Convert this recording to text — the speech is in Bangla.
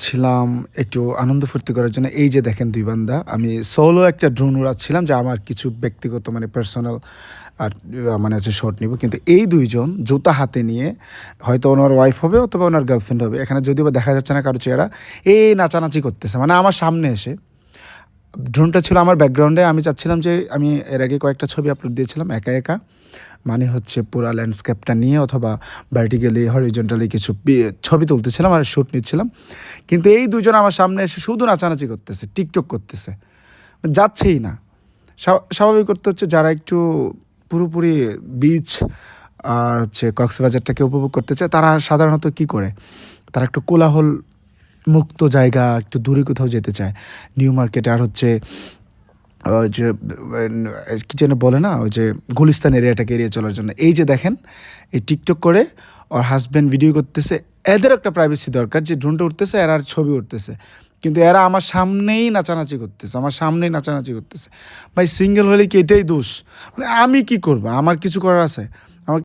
ছিলাম একটু আনন্দ ফুর্তি করার জন্য। এই যে দেখেন ২ বান্দা, আমি সোলো একটা ড্রোন উড়াচ্ছিলাম যে আমার কিছু ব্যক্তিগত মানে পার্সোনাল আর মানে হচ্ছে শট নিব। কিন্তু এই ২ জন জুতা হাতে নিয়ে হয়তো ওনার ওয়াইফ হবে অথবা ওনার গার্লফ্রেন্ড হবে। এখানে যদিও বা দেখা যাচ্ছে না কারো চেহারা। এই নাচানাচি করতেছে। মানে আমার সামনে এসে। ড্রোনটা ছিল আমার ব্যাকগ্রাউন্ডে। আমি চাচ্ছিলাম যে আমি এর আগে কয়েকটা ছবি আপলোড দিয়েছিলাম একা, একা। মানে হচ্ছে পুরা ল্যান্ডস্কেপটা নিয়ে অথবা ভার্টিক্যালি, হরিজন্টালি কিছু ছবি তুলতেছিলাম আর শুট নিচ্ছিলাম। কিন্তু এই দুজন আমার সামনে এসে শুধু নাচানাচি করতেছে, টিকটক করতেছে। যাচ্ছেই না। স্বাভাবিক করতে হচ্ছে যারা একটু পুরোপুরি বিচ আর হচ্ছে কক্সবাজারটাকে উপভোগ করতে চায় তারা সাধারণত কী করে? তারা একটু কোলাহল মুক্ত জায়গা, একটু দূরে কোথাও যেতে চায়। নিউ মার্কেটে আর হচ্ছে ওই যে কী যেন বলে না? ওই যে গুলিস্তান এরিয়াটাকে এড়িয়ে চলার জন্য। এই যে দেখেন, এই টিকটক করে ওর হাসব্যান্ড ভিডিও করতেছে। এদের একটা প্রাইভেসি দরকার যে ড্রোনটা উঠতেছে, এরা আর ছবি উঠতেছে। কিন্তু এরা আমার সামনেই নাচানাচি করতেছে, আমার সামনেই নাচানাচি করতেছে। ভাই সিঙ্গেল হলে কি এটাই দোষ? মানে আমি কি করব? আমার কিছু করার আছে?